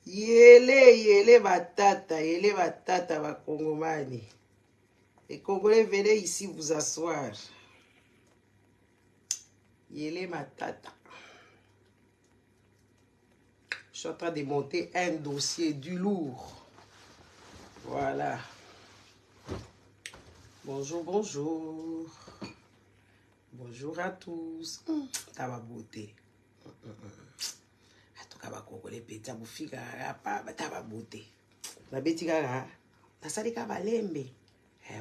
Yele batata ba Congomani. Les Congolais, venez ici vous asseoir. Yele matata. Je suis en train de monter un dossier du lourd. Voilà. Bonjour, bonjour. Bonjour à tous. T'as ma beauté. En tout cas, ma Congolais, péta boufika, t'as ma beauté. La bêtise, t'as ça des cabalembe.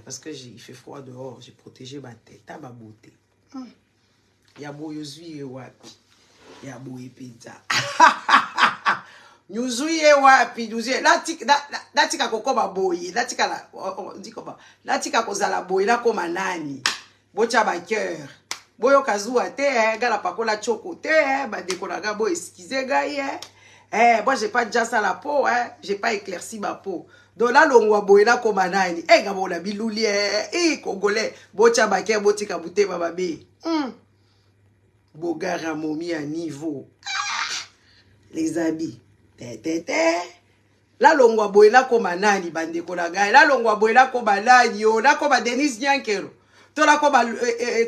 Parce que il fait froid dehors, j'ai protégé ma tête. T'as ma beauté. Yabo yozui wapi. Yabo epita. Nyuzuye wapi, nyuzuye. Latika kokoba boye. Latika la, on dit comment? Latika kozala boye, la koma nani. Bocha ba cœur. Boyo kazua te, gala pakola choko te, ba dekolaga bo esquiser gaye. Moi j'ai pas déjà ça la peau, j'ai pas éclairci ma peau. Donc là longwa boye la koma nani. Gabo la biluli, Congolais. Bocha ba cœur, botika bouté bababe. Bogara momi à niveau. Les habits. La longwa boye la koma nani bandeko la gaye. La longwa boye la koma nani yo. La koma Denise Nyankero. To la koma,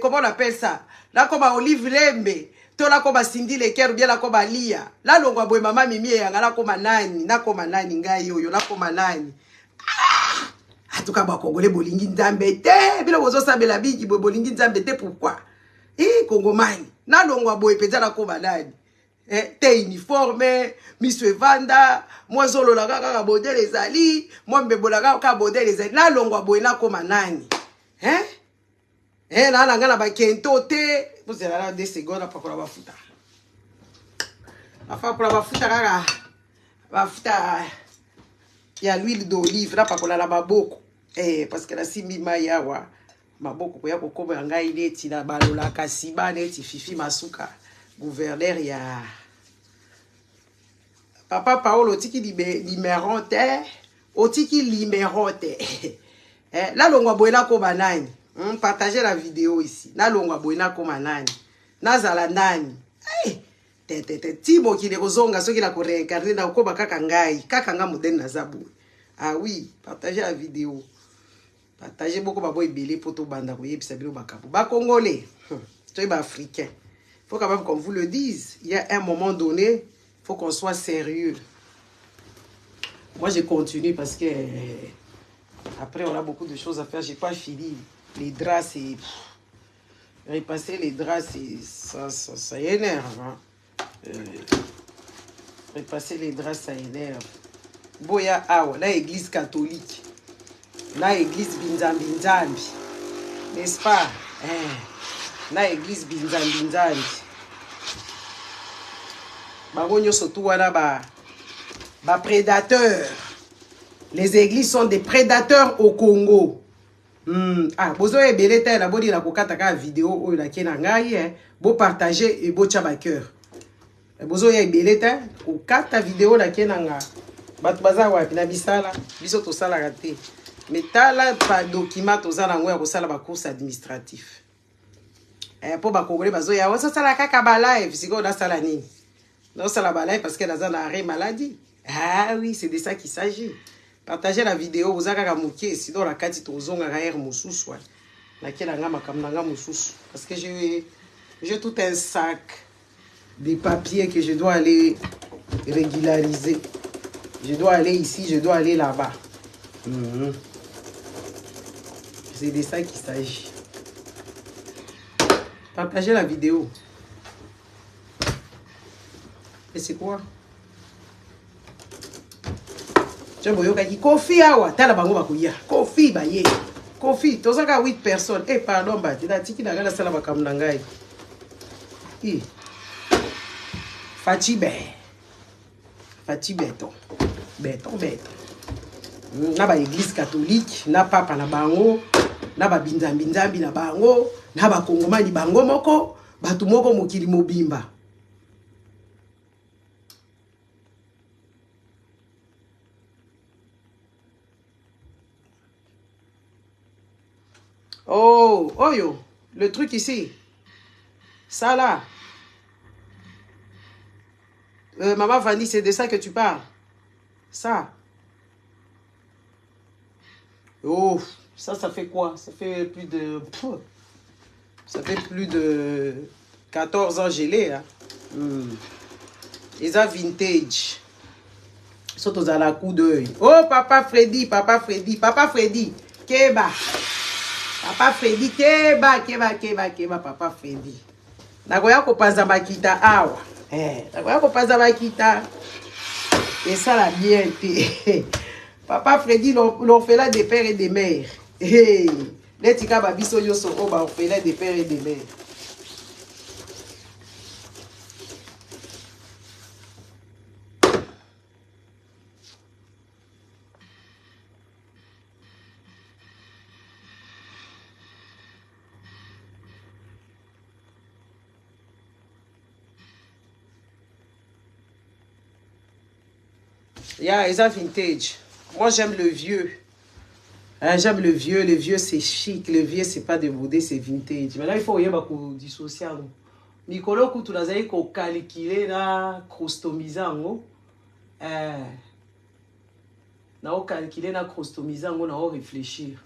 comment on appelle ça? La koma Olive Lembe. To la koma Cindy Leker ou bien la koma Lia. La longwa boye mama mimi yanga la koma nani. Na koma nani ngai yo. La koma nani. En tout cas, ba Congolais bolingi nzambe te. Bilo bozo sabela biki bolingi nzambe te pourquoi? Congomani. Na longwa boye peza la koma nani. Te uniforme, Miss Vanda, moi zolo la kaka bodé les ali, moi mbebola kaka bodé les ali, na longwa boye na koma nani. Na ngana ba kento te, vous allez là 2 secondes pour la bafuta. Enfin pour la bafuta kaka bafuta ya l'huile d'olive là pour la baboko. Parce que la simima yawa maboko ko ya kokoma ngai neti na balola kasiba neti fifi masuka. Gouverneur ya Papa Paolo tiki limeronte otiki limeronte. La longwa boyena koma nani. Partagez la vidéo ici. La longwa boyena koma nani. Nazala nani. Timo ki kozonga soki la ko réincarner na koba kaka ngai. Kaka nga modèle na zabu. Ah oui, partagez la vidéo. Partagez beaucoup babo ebele poto banda ko yebisa bilo bakapo. Ba Congolais. Toi ba africain. Faut quand même qu'on vous le dise. Il y a un moment donné, il faut qu'on soit sérieux. Moi, je continue parce que après, on a beaucoup de choses à faire. J'ai pas fini. Les draps, c'est... Repasser les draps, ça énerve. Repasser les draps, ça énerve. Boya awa, la église catholique. La église Binzambi. N'est-ce pas? La église Binzambi. Bangonyo surtout wana ba prédateurs. Les églises sont des prédateurs au Congo. Bozo ebele ta na bodi la kokata ka vidéo oyo la kena ngai bo partager et bo tchaba cœur. Bozo ebele ta kokata vidéo la kena nga. Batu baza wapi na bisala, biso to sala raté. Mais tala pa document to za nango ya ko sala ba course administratif. Pour ba Congolais bazo ya ça la kaka ba live siko na sala nini. Non, ça la balaye parce qu'elle a un arrêt maladie. Ah oui, c'est de ça qu'il s'agit. Partagez la vidéo, vous avez mouké, sinon la carte tozonga gaer moussous. Laquelle a makamnanga moussous. Parce que j'ai tout un sac de papiers que je dois aller régulariser. Je dois aller ici, je dois aller là-bas. C'est de ça qu'il s'agit. Partagez la vidéo. Et c'est quoi? Tu vois, Kofi awa, tala bango bakuya. Kofi baye. Kofi, tozaka 8 personnes. Pardon, bati, la tiki na gala sala bakamnangai. Fati béton. Béton. Na ba église catholique, na papa na bango, na ba binzambi na bango, na ba kongomani bango moko, batu moko mokili mobimba. Oh, yo, le truc ici. Ça là. Maman Vanny, c'est de ça que tu parles. Ça. Oh, ça fait quoi? Ça fait plus de... Ça fait plus de 14 ans gelé. Hein? Et ça, vintage. Surtout à la coup d'œil. Oh, Papa Freddy, Papa Freddy, Papa Freddy. Keba. Papa Freddy, keba, Papa Freddy. Nagoya kopaza makita awa. Nagoya kopaza makita. Et ça la bien. Papa Freddy, l'orphelin des pères et des mères. Les tika babiso yoso oba orphelin des pères et des mères. Yeah, it's a vintage. Moi, j'aime le vieux. Hein, j'aime le vieux c'est chic, le vieux c'est pas démodé, c'est vintage. Maintenant, il faut y avoir du social. Mikolo kutu nazali ko calculer na customiser ngo. Na o calculer na customiser ngo na o réfléchir.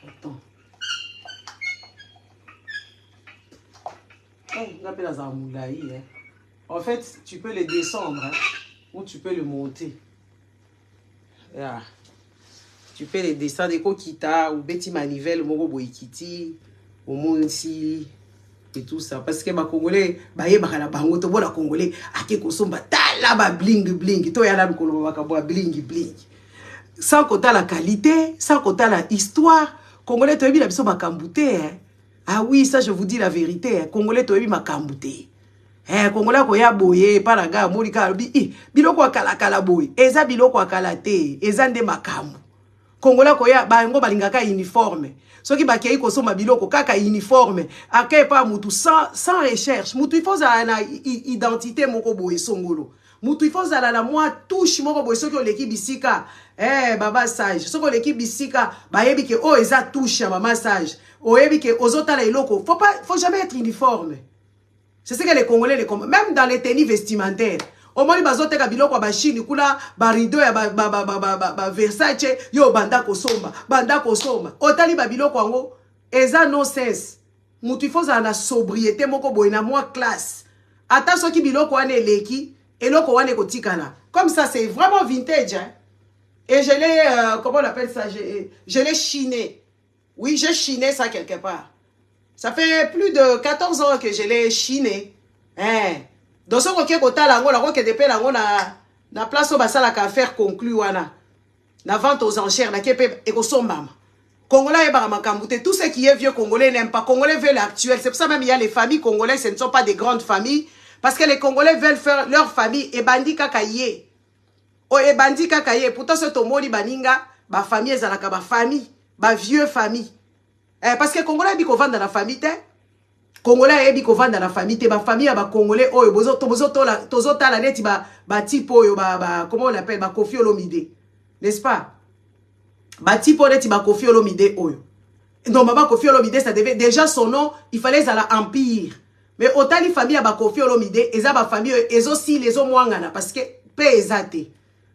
Attends. En fait, tu peux les descendre hein, ou tu peux le monter. Yeah. Tu peux les descendre de Kokita ou Betty Manivelle, Moro Boikiti, au Monsi et tout ça. Parce que les Congolais, les Congolais, bling bling. Bling bling. Sans compter la qualité, sans compter la histoire. Congolais, tu as vu la personne Makambouté. Ah oui, ça je vous dis la vérité. Congolais, tu as vu Makambouté. Congolais ko ya boye pa la ga molika bi biloko akala kala boye eza biloko akala te eza nde makambo Congolais ko ya bango balingaka uniforme soki bakei ko soma biloko kaka uniforme akay pa mutu sans recherche mutu il faut za na identité moko boye songolo mutu il faut za la moi touche moko boye soki oleki bisika baba sage soki oleki bisika bayebi ke o eza touche ya mama sage oyebi ke ozotala iloko faut jamais être uniforme. C'est ce que les Congolais, même dans les tenues vestimentaires. Au moins, ils ont biloko ba Chine, kula ba rideau ya ba Versace, yo banda kosomba. Otali ba biloko ango, eza no sense. Mutu faut na sobriété moko boy na moi classe. Ata soki biloko wane leki, eloko wane kotikana. Comme ça, c'est vraiment vintage. Hein? Et je l'ai, comment on appelle ça? Je l'ai chiné. Oui, j'ai chiné ça quelque part. Ça fait plus de 14 ans que je l'ai chiné. Dans ce que kota lango la roque de pe lango na place au basala ka faire conclure wana. Na vente aux enchères na kepe ekosombama. Congolais et Baramakambouté, tout ce qui est vieux Congolais n'aiment pas. Congolais veulent l'actuel. C'est pour ça même il y a les familles congolaises, ce ne sont pas des grandes familles. Parce que les Congolais veulent faire leur famille et bandi kakaye. Oh et bandi kakaye. Pourtant ce tomoli baninga, ba famille ezalaka ba famille, ba vieux famille. Parce que Congolais biko vendre dans la famille, Congolais biko vendre dans la famille, ba famille ba Congolais oyo tozota la neti ba type oyo comment on l'appelle ba Koffi Olomide, n'est-ce pas? Ba type neti ba Koffi Olomide oyo. Donc maman Koffi Olomide ça devait déjà son nom, il fallait ça la empire. Mais autant les familles ba Koffi Olomide, eza ba famille ezo si les omwangana parce que pe ezate.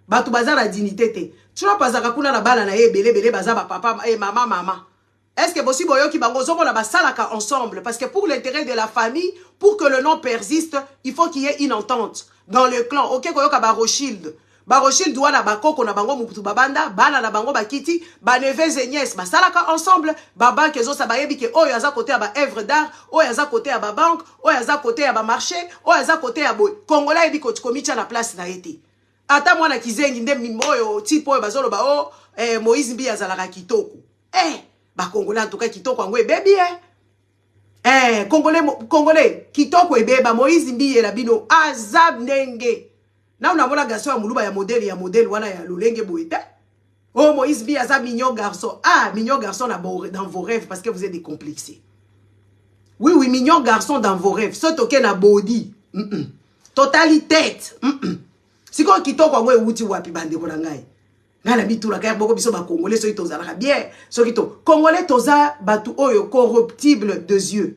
Ba tu baza la dignité te. Tu vois pas za kuna na bala na belé baza ba papa et maman. Est-ce que possible que bangozo la basalaka ensemble parce que pour l'intérêt de la famille, pour que le nom persiste, il faut qu'il y ait une entente dans le clan. OK koyoka ba Rothschild. Ba Rothschild doit na bakoko na bango mukutu babanda, bana na bango bakiti, ba neveux et nièces basalaka ensemble, baba kezo sabayebi ke oyo aza côté ba œuvre d'art, oyo aza côté ba banque, oyo aza côté ba marché, oyo aza côté ba Congolais ebi ko komicha na place na été. Ata mwana kizengi nde mimoyo tipo oyo bazolo ba Moïse Mbi azalaka kitoko. Ba Congolais en tout cas kitoko angwe baby Congolais kitoko ebeba Moïse Mbi la bino azab nenge na unamona garçon ya muluba ya modèle wana ya lolenge boite. Oh Moïse Mbi azab mignon garçon. Mignon garçon dans vos rêves parce que vous êtes décomplexés. Oui mignon garçon dans vos rêves. So toke na body. Totalité. Si ko kitoko angwe uti wapi bande ko ngai. Nala bitura kaya boko biso ba Congolais so itoza la bien so kito Congolais toza batu oyo corruptible de yeux.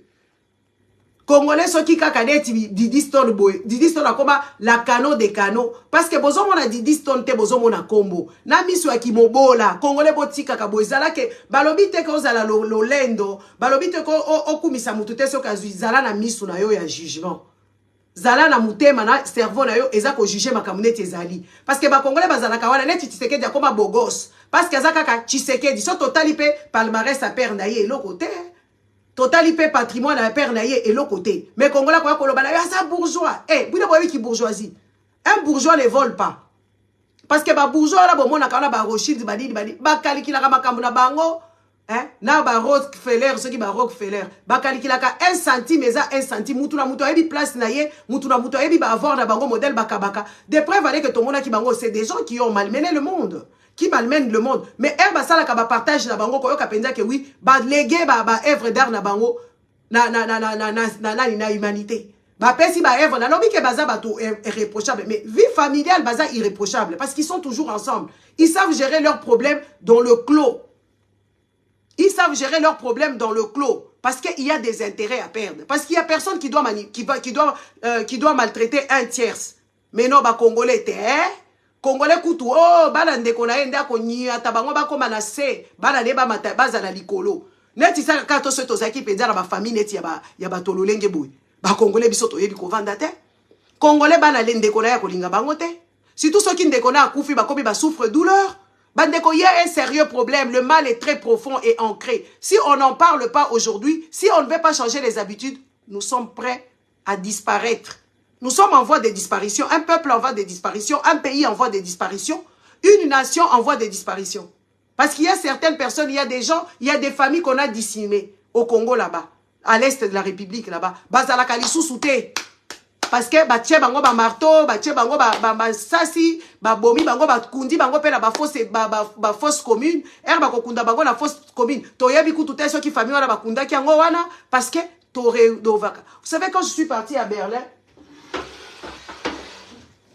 Congolais sont qui kakadeti Didi Stone boy. Didi Stone a comme la cano des canaux. Parce que bozo mona Didi Stone te bozo mona combo. Na miso ya kimobola. Congolais boti kakaboy. Zala ke balobi te ko zala lo lendo. Balobi te ko okumisa mutute so kazui. Zala na miso na yo ya jugement. Zala na mutema na cerveau na yo eza ko juger makamunete ezali. Parce que ba Congolais bazala kawana neti Tshisekedi ya koma bogos. Parce que azaka Tshisekedi so totali pe palmarès a père na ye lo côté. Total IP patrimoine à père naïe et l'autre côté. Mais Congolais quoi kolobala ça bourgeois. Eh, vous ne qui bourgeoisie. Un bourgeois ne vole pas. Parce que ba bourgeois là bon na kana ba Rothschild badi ba kalikila ka makambo na bango, hein? Na ba Rockefeller ceux qui ba Rockefeller, ba kalikila ka 1 centime eza 1 centime mutu na mutu ebi place naïe, mutu na mutu ebi ba avoir na bango modèle bakabaka. Des preuves avec que tout le monde qui bango c'est des gens qui ont malmené le monde. Qui malmène le monde. Mais Herba Sala Kaba partage na bango koyo kapenza que oui, ba légué ba œuvre d'art na bango na humanité. Ba pesi ba œuvre na lobi ke baza bato irréprochable mais vie familiale baza irréprochable parce qu'ils sont toujours ensemble. Ils savent gérer leurs problèmes dans le clos. Ils savent gérer leurs problèmes dans le clos parce qu'il y a des intérêts à perdre. Parce qu'il y a personne qui doit maltraiter un tierce. Mais non ba Congolais te Congolais koutou oh bana ndeko na enda ko nyia tabango ba koma na se bana ne ba mata baza na likolo neti sa kato seto zaki penza na ba famille neti ya ba tololenge boy ba Congolais biso to yebi ko vanda te Congolais bana le ndeko na ya ko linga bango te surtout ceux qui ndeko na akufi ba kobi ba souffre douleur bandeko il y a un sérieux problème le mal est très profond et ancré si on n'en parle pas aujourd'hui si on ne veut pas changer les habitudes nous sommes prêts à disparaître. Nous sommes en voie de disparition. Un peuple en voie de disparition. Un pays en voie de disparition. Une nation en voie de disparition. Parce qu'il y a certaines personnes, il y a des gens, il y a des familles qu'on a dissimées au Congo là-bas. À l'est de la République là-bas. Bazala Kalisou Souté. Parce que batie bango ba marteau, batie bango ba sasi, ba bomi bango ba kundi bango pe na ba fosse commune. Ba kokunda bango na fosse commune. Toyebi kututé ceux qui famille wana ba kunda ki yango wana parce que toré dovaka. Vous savez quand je suis parti à Berlin,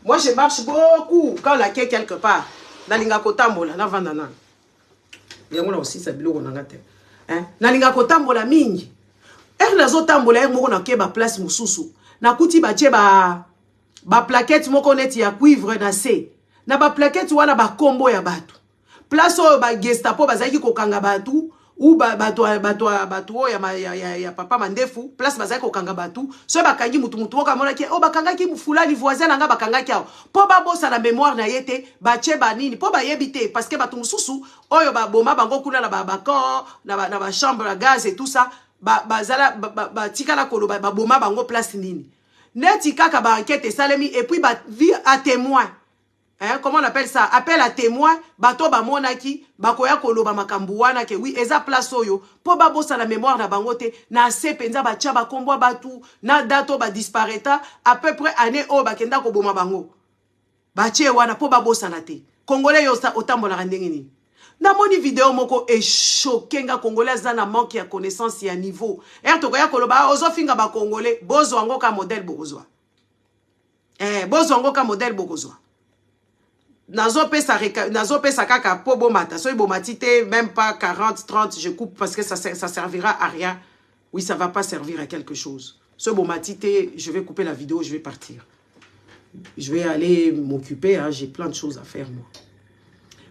moi, je marche beaucoup quand la quai quelque part. Nalinga kotambola, na vandana. Yango aussi ça bilo konangate. Hein? Nalinga kotambola mingi. Nazo tambola moko na ke ba place mususu. Na kuti ba tie ba plaquette moko neti ya cuivre na se. Na ba plaquette wana ba kombo ya batu. Place o ba Gestapo bazaki kokanga batu. Ou bato ya papa mandefu place bazaki kokanga batu so bakangi mutu moka mona ki o bakanga ki fulani voisin nga bakanga ki po ba bosa na mémoire na yete bache banini po ba yebite parce que batu mususu oyo ba boma bango kuna na ba bakon na ba chambre à gaz et tout ça bazala tikala kolo ba boma bango place nini neti kaka ba enquête salemi et puis ba vie à témoin. Hein, comment on appelle ça? Appel à témoin, bato ba monaki, bakoya koloba makambu wana ke oui, eza place oyo, po ba bosa la mémoire na bangote, na se penza ba tia ba kombo batu, na dato ba dispareta, à peu près année o ba kenda ko boma bango. Ba tie wana po ba bosa na te. Congolais yo otambola ndenge nini. Na moni vidéo moko e choqué nga Congolais za na manque ya connaissance ya niveau. To koya koloba ozo finga ba Congolais, bozo ngo ka modèle bokozwa. Bozo ngo ka modèle bokozwa. Nazo pesa kaka po bomata. So bomatite même pas 40, 30, je coupe parce que ça servira à rien. Oui, ça va pas servir à quelque chose. So bomatite, je vais couper la vidéo, je vais partir. Je vais aller m'occuper, hein, j'ai plein de choses à faire moi.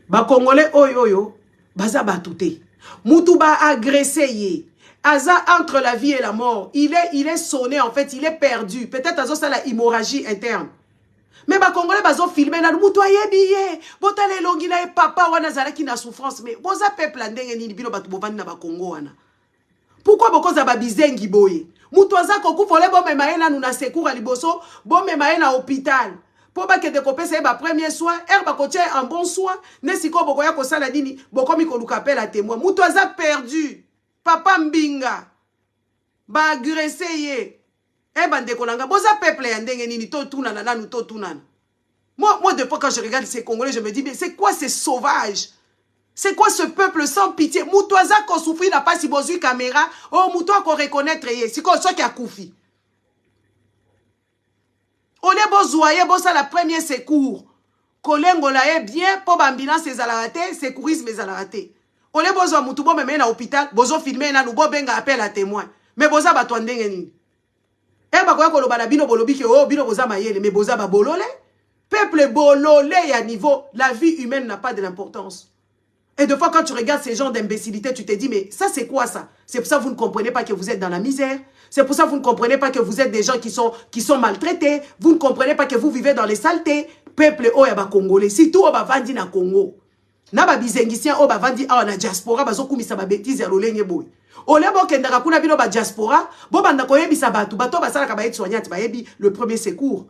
Ba Congolais oyo, baza batouté. Moutou ba agressé yé. Aza entre la vie et la mort. Il est sonné en fait, il est perdu. Peut-être azo ça la hémorragie interne. Mais ba Congolais bazo filmer na mutu ayebiye bota le longi na papa wana zalaki na souffrance mais boza peuple ndenge nini bino batu bovandi na ba Congo wana pourquoi bokoza ba bizengi boye mutu aza kokufole bo mema yena na secours à liboso bo mema yena hôpital po ba ke de kopesa ba premier soin ba kotie en bon soin ne siko bokoya ko sala nini bokomi ko luka appel à témoin mutu aza perdu papa mbinga ba agressé ye. Bande kolanga, boza peuple ya ndenge nini to tunana nanu to tunana. Moi des fois quand je regarde ces Congolais, je me dis mais c'est quoi ces sauvages? C'est quoi ce peuple sans pitié? Mutoaza ko souffri na pas si bozui caméra, oh muto ko reconnaître ye, si ko so ki akufi. On est bozoyer bosa la premier secours. Kolengo la e bien po ambulance ezalate, secourisme ezalate. On est bozo mutu bo meme na hôpital, bozo filmer na nubo benga appel à témoin. Mais boza bato ndenge nini? Eh bakoya koloba na bino bolobi ke oh bino boza mayele mais boza ba bolole. Peuple bololé à niveau, la vie humaine n'a pas de l'importance. Et de fois, quand tu regardes ces genres d'imbécilité, tu te dis, mais ça, c'est quoi ça? C'est pour ça que vous ne comprenez pas que vous êtes dans la misère. C'est pour ça que vous ne comprenez pas que vous êtes des gens qui sont maltraités. Vous ne comprenez pas que vous vivez dans les saletés. Peuple, oh, yaba Congolais. Si tout, oh, bah, vandi na Congo. Na ba bizengicien, oh, bah, vandi, oh, na diaspora, bah, zoku misa ba bêtise, ya lolenge boy. Ole bo kendaka kuna bino ba diaspora, bo banda koyebi sa batu, bato ba sala ka ba et soignante, ba yebi le premier secours.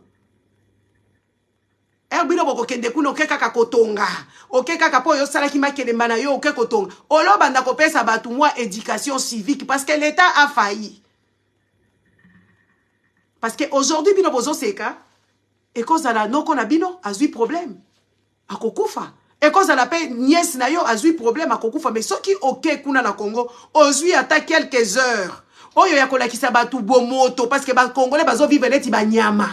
Erbino boko kende kuna oke kaka kotonga. Oke kaka po yo sala ki makele mbana yo oke kotonga. Olo banda kopesa batu mwa éducation civique parce que l'État a failli. Parce que aujourd'hui bino bozo seka et cause à la no kona bino azui problème. Akokufa. Et cause à la paix nièce na yo azui problème akokufa mais soki oke kuna na Congo ozui ata quelques heures. Oyo ya kolakisa batu bomoto parce que ba Congolais bazo vivre neti ba nyama.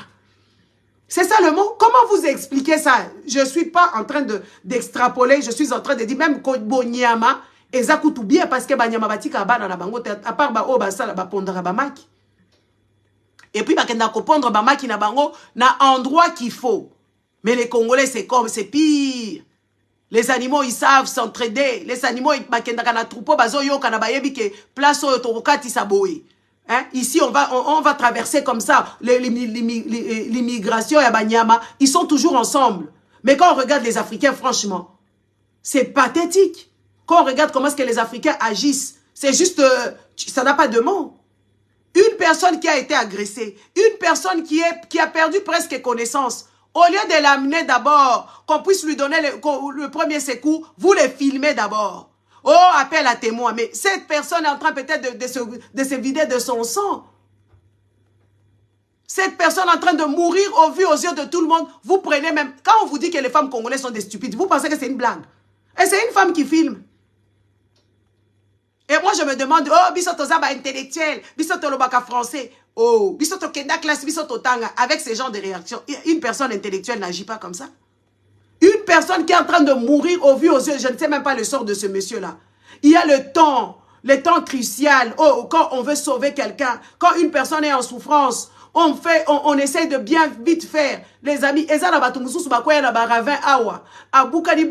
C'est ça le mot. Comment vous expliquez ça? Je ne suis pas en train d'extrapoler. Je suis en train de dire même que Bonyama et Zakutu bien parce que Banyama batika bana na bango à part ba o ba sala ba pondra ba maki. Et puis ba kenda ko pondre ba maki na bango na endroit qu'il faut. Mais les Congolais c'est comme c'est pire. Les animaux ils savent s'entraider. Les animaux ils ba kenda kana troupeau bazo yo kana ba yebi ke place o to kokati saboé. Hein? Ici, on va traverser comme ça l'immigration et Banyama. Ils sont toujours ensemble. Mais quand on regarde les Africains, franchement, c'est pathétique. Quand on regarde comment est-ce que les Africains agissent, c'est juste, ça n'a pas de mots. Une personne qui a été agressée, une personne qui a perdu presque connaissance, au lieu de l'amener d'abord, qu'on puisse lui donner le premier secours, vous les filmez d'abord. Oh, appel à témoin. Mais cette personne est en train peut-être de se vider de son sang. Cette personne est en train de mourir aux yeux de tout le monde. Vous prenez même... Quand on vous dit que les femmes congolaises sont des stupides, vous pensez que c'est une blague. Et c'est une femme qui filme. Et moi, je me demande, oh, bisoto zaba intellectuel, bisoto lobaka français, oh, bisoto kenda classe, bisoto tanga. Avec ce genre de réaction, une personne intellectuelle n'agit pas comme ça. Une personne qui est en train de mourir aux yeux, je ne sais même pas le sort de ce monsieur-là. Il y a le temps crucial, oh, quand on veut sauver quelqu'un, quand une personne est en souffrance, on essaie de bien vite faire. Les amis, ezana batumususu bakoya na baravin awa, abukadi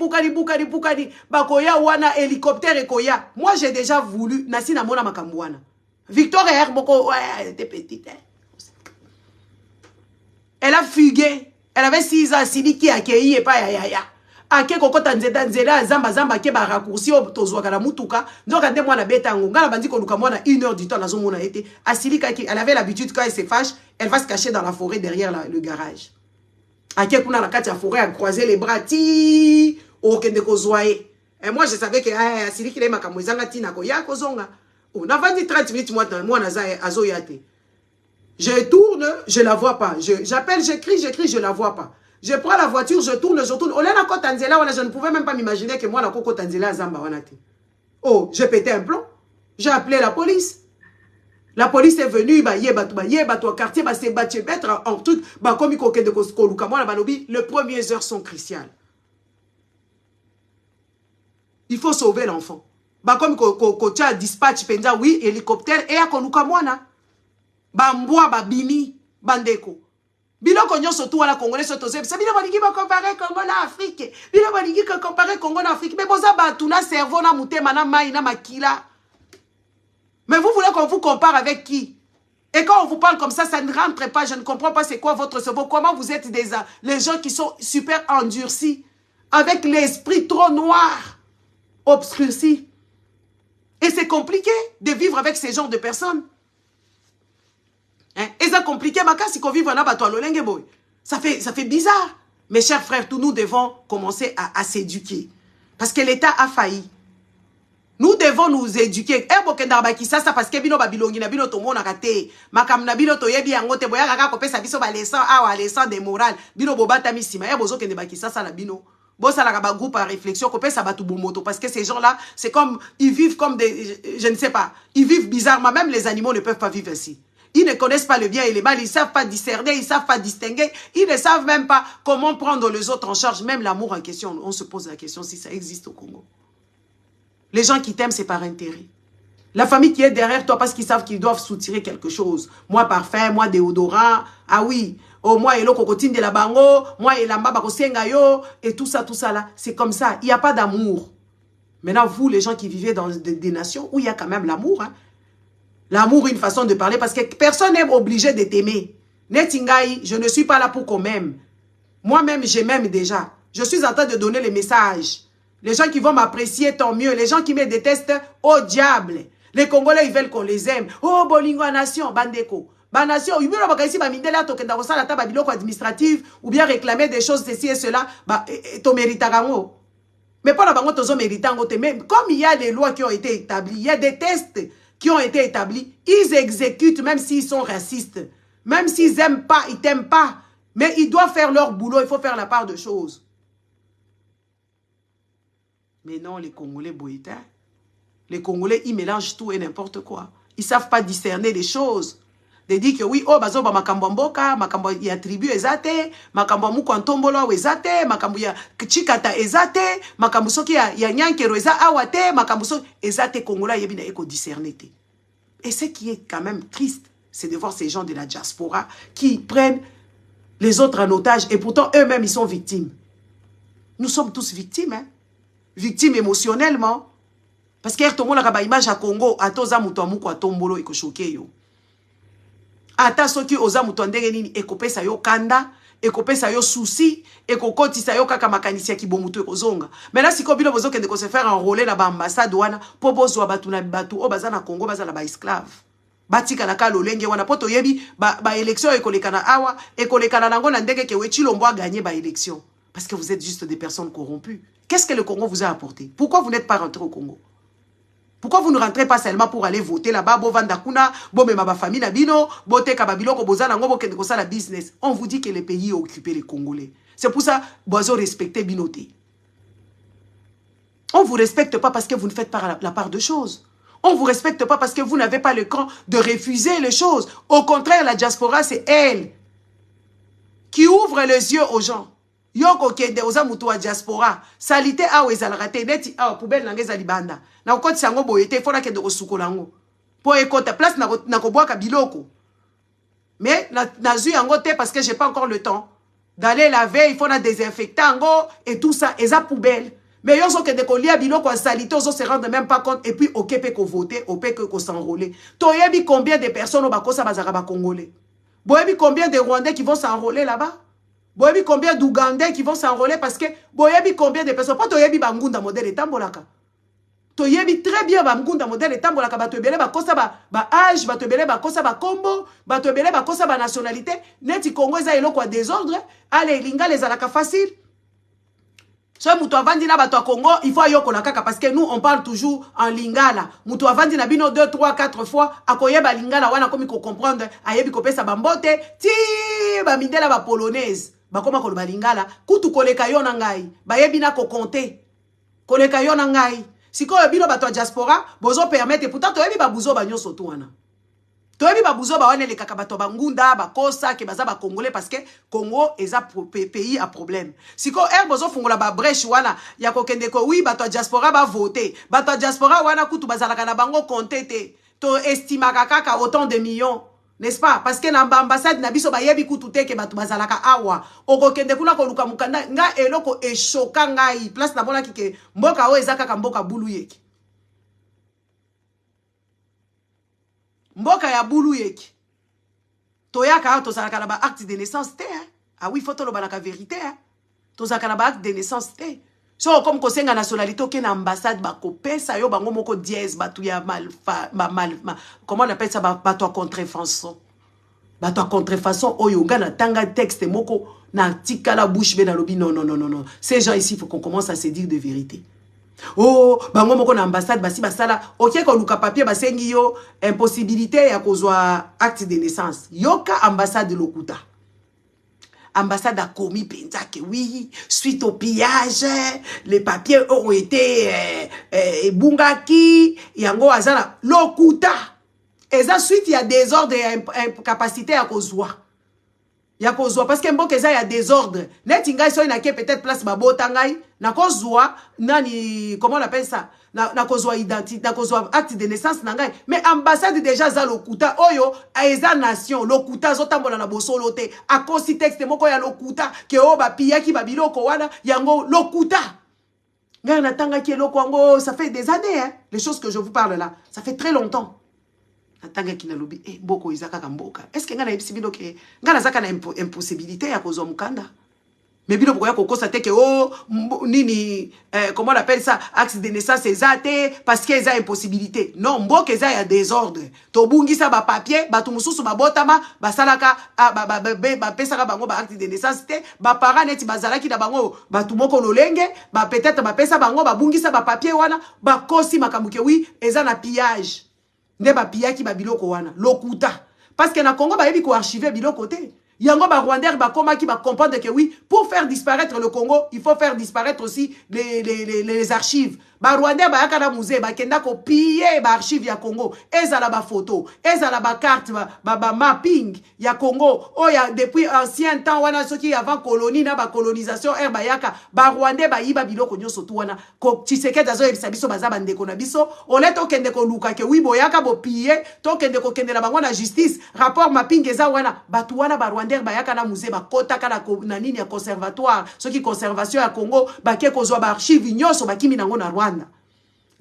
bakoya wana hélicoptère ekoya. Moi j'ai déjà voulu nasi na mona makambwana. Victoire Herboko, ouais, elle était petite. Hein. Elle a fugué. Elle avait 6 ans, Sili qui a accueilli et pas ya. Ake kokota nzela zamba ke ba raccourci o tozwaka na mutuka. Ndoka nde mwana betango. Ngala bandi ko luka mwana 1 heure du temps nazo mona été. Asili kaki, elle avait l'habitude quand elle se fâche, elle va se cacher dans la forêt derrière le garage. Ake kuna na kati ya forêt a croiser les bras ti o kende ko zoaye. Et moi je savais que Asili ki le makambo ezanga tina ko ya ko zonga. On a vendu 30 minutes moi na za azoyate. Je tourne, je la vois pas. J'appelle, j'écris, je la vois pas. Je prends la voiture, je tourne. Je ne pouvais même pas m'imaginer que moi, la Koko Tanzela Zamba wanate. Oh, j'ai pété un plomb. J'ai appelé la police. La police est venue, au quartier, c'est battu mettre en truc, comme il coquait de Koluka. Moi, les premières heures sont cruciales. Il faut sauver l'enfant. Comme Kocha dispatch, penza, oui, hélicoptère, et à Koluka Mwana. Bamboa babini bandeko biloko nyonso tu wana congolais soto zeb sabina balingi ba comparer Congo na Afrique bila balingi ka comparer Congo na Afrique mais boza batu na cerveau na mutema na mai na makila mais vous voulez qu'on vous compare avec qui? Et quand on vous parle comme ça ne rentre pas. Je ne comprends pas c'est quoi votre cerveau, comment vous êtes les gens qui sont super endurcis avec l'esprit trop noir obscurci et c'est compliqué de vivre avec ces genres de personnes. Et c'est compliqué, si on vit ça fait bizarre. Mes chers frères, tous nous devons commencer à s'éduquer. Parce que l'État a failli. Nous devons nous éduquer. Parce que bino babilongi na bino tomo na kate. Makam na bino toyebi angote boya kaka kopesa biso ba leçon awa leçon de morale. Bino bobata misima ya bozo kende bakisa sala bino. Bosa la ba groupe à réflexion kopesa batu bomoto parce que ces gens-là, c'est comme ils vivent comme des je ne sais pas, ils vivent bizarrement, même les animaux ne peuvent pas vivre ainsi. Ils ne connaissent pas le bien et le mal, ils ne savent pas discerner, ils ne savent pas distinguer, ils ne savent même pas comment prendre les autres en charge, même l'amour en question. On se pose la question si ça existe au Congo. Les gens qui t'aiment, c'est par intérêt. La famille qui est derrière toi parce qu'ils savent qu'ils doivent soutirer quelque chose. Moi, parfum, moi, déodorant. Ah oui. Oh, moi, elo kokotine de la bango. Moi, elamba bakosenga yo. Et tout ça là. C'est comme ça. Il n'y a pas d'amour. Maintenant, vous, les gens qui vivez dans des nations où il y a quand même l'amour. Hein. L'amour, une façon de parler. Parce que personne n'est obligé de t'aimer. Netingaï, je ne suis pas là pour qu'on m'aime. Moi-même, je m'aime déjà. Je suis en train de donner les messages. Les gens qui vont m'apprécier, tant mieux. Les gens qui me détestent, au diable. Les Congolais, ils veulent qu'on les aime. Oh, bolingo nation, bandeko. Ba nation, ils veulent ici, ba mindela tokenda ko sala taba biloko administrative ou bien réclamer des choses ceci et cela, ba to méritarango. Mais pas la bango tozo méritango te même comme il y a des lois qui ont été établies, il y a des tests qui ont été établis, ils exécutent même s'ils sont racistes. Même s'ils aiment pas, ils t'aiment pas, mais ils doivent faire leur boulot, il faut faire la part de choses. Mais non, les Congolais boïta. Les Congolais, ils mélangent tout et n'importe quoi. Ils ne savent pas discerner les choses. De dire que oui, oh, bazo ba makambo mboka, makambo ya tribu ezate, makambo muko antombolo ezate, makambo ya chikata ezate, makambo soki ya nyankero eza awate, makambo soki ezate Congolais yebina eko discerner te. Et ce qui est quand même triste, c'est de voir ces gens de la diaspora qui prennent les autres en otage et pourtant eux-mêmes ils sont victimes. Nous sommes tous victimes, hein? Victimes émotionnellement. Parce que tout le monde a une image à Congo, à toza muto amuko atombolo eko choqué yo. Ata soki oza muto ndenge nini ekopesa yo kanda, ekopesa yo souci, ekokotisa yo kaka makanisi ya kibomuto ekozonga. Mais là siko bino bozo kende ko se faire enrôler na ba ambassade wana po bozwa batu na batu o baza na Congo baza na ba esclave. Batika na ka lolenge wana poto yebi ba élection ekolekana awa, ekolekana nango na ndenge ke Wechilombo a gagné ba élection parce que vous êtes juste des personnes corrompues. Qu'est-ce que le Congo vous a apporté? Pourquoi vous n'êtes pas rentré au Congo? Pourquoi vous ne rentrez pas seulement pour aller voter là-bas, bo vandakuna, bo mema ba famille na bino, bo te kababilo ko bozana ngo bo kende ko sala business. On vous dit que le pays est occupé les Congolais. C'est pour ça bozo respecter binoté. On vous respecte pas parce que vous ne faites pas la part de choses. On vous respecte pas parce que vous n'avez pas le cran de refuser les choses. Au contraire, la diaspora c'est elle qui ouvre les yeux aux gens. Yoko kende oza mutu wa diaspora salite awe ezalaka neti awa poubelle nanga ezali banda na okoti sango boyete fona kende kosukola ngo po ekota place na kobwaka biloko mais na zui yango te parce que j'ai pas encore le temps d'aller laver, il faut na désinfecter ngo et tout ça eza poubelle mais yozo kende kolia biloko salite ozo se rendre même pas compte et puis okepe ko voter opepe ko s'enrôler toyebi combien de personnes au bakosa bazaka ba congolais boyebi combien de rwandais qui vont s'enrôler là-bas. Boyebi combien d'Ougandais qui vont s'enrôler parce que boyebi combien de personnes. Pas toyebi bangunda modèle et tambolaka. Toyebi très bien bangunda modèle et tambolaka. Batebele bakosa ba âge, batebele bakosa ba combo, batebele bakosa ba nationalité. Neti Congo eza eloko désordre. Allez, linga les alaka facile. So mutu avandi na bato Congo, il faut ayoko la kaka parce que nous on parle toujours en lingala. Mutu avandi na bino 2, 3, 4 fois akoyeba lingala wana komi ko comprendre ayebi ko pesa bambote ti ba mindela ba polonaise. Bakoma koloba lingala kutu koleka yo na ngai bayebi na ko compter koleka yo na ngai siko bino bato diaspora bozo permettre pourtant toyebi ba buzo ba nyoso to wana toyebi ba buzo ba wana le kaka bato bangunda bakosa ke baza ba congolais parce que Congo eza pays à problème siko bozo fungola ba brèche wana ya ko kende ko oui bato diaspora ba voter bato diaspora wana kutu bazalaka na bango compter te to estimaka kaka autant de millions. N'est-ce pas? Parce que l'ambassade na biso ba yebi kutu te ke batu bazalaka awa. Oko kende kuna ko luka mukanda nga eloko e choka ngai. Place na bona kike mboka o ezaka ka mboka bulu yeki. Mboka ya bulu yeki. Toyaka to zalaka na ba acte de naissance te hein. Ah oui, faut to lo balaka vérité hein. To zalaka na ba acte de naissance te. So comme ko senga nationalité ke na ambassade ba ko pesa yo bango moko dièse batu ya comment on appelle ça bato à contrefaçon bato à contrefaçon oyo ngana tanga texte moko na tika la bouche be na lobi non ces gens ici il faut qu'on commence à se dire de vérité. Oh bango moko na ambassade basi basala OK ko luka papier basengi yo impossibilité ya kozwa acte de naissance yoka ambassade lokuta. Ambassade a commis penza que oui, suite au pillage, les papiers ont été bungaki, yango azala lokuta. Et ça suite il y a désordre et incapacité à kozwa. Ya kozwa parce que mboka eza ya désordre. Netinga so inake peut-être place babota ngai, na kozwa nani comment on appelle ça? na kozwa identité, na kozwa acte de naissance na ngai. Mais ambassade déjà za lokuta oyo eza nation lokuta zotambola na bosolo te. A kosi texte moko ya lokuta ke o ba piyaki ba biloko wana yango lokuta. Ngai natanga ki eloko yango ça fait des années hein. Les choses que je vous parle là, ça fait très longtemps. Natanga ki na lobi mboko izaka ka mboka. Est-ce que nga na yebisi bino ke nga nazaka na impossibilité ya kozwa mukanda? Mais bino bokoya kokosa te ke oh nini comment on appelle ça axe de naissance ezate parce que eza impossibilité. Non, mboka eza ya désordre. To bungisa ba papier, batu mususu babotama, basalaka ba pesaka bango ba acte de naissance te, ba parents neti bazalaki na bango batu moko lolenge, ba peut-être ba pesa bango ba bungisa ba papier wana, ba kosi makamuke oui, eza na pillage. Ne ba pillaki ba biloko wana, lokuta. Parce que na Congo ba yebi ko archiver biloko te. Yango ba Rwandais ba koma qui va comprendre que oui, pour faire disparaître le Congo, il faut faire disparaître aussi les archives. Ba Rwandais ba yakana musée ba kenda ko piller ba archive ya Congo. Ezala ba photo, ezala ba carte ba mapping ya Congo. Oh ya depuis ancien temps wana soki avant colonie na ba colonisation ba yaka ba Rwandais ba yiba biloko nyoso tu wana ko Tshisekedi azo yebisa biso baza ba ndeko na biso. Oleto kende ko luka ke oui boyaka bo piller, to kende ko kende na bango na justice, rapport mapping eza wana batu wana ba Rwandais ba yaka na musée ba kota kana na nini ya conservatoire, soki conservation ya Congo ba ke ko zo ba archive nyoso ba kimi nango na Rwanda.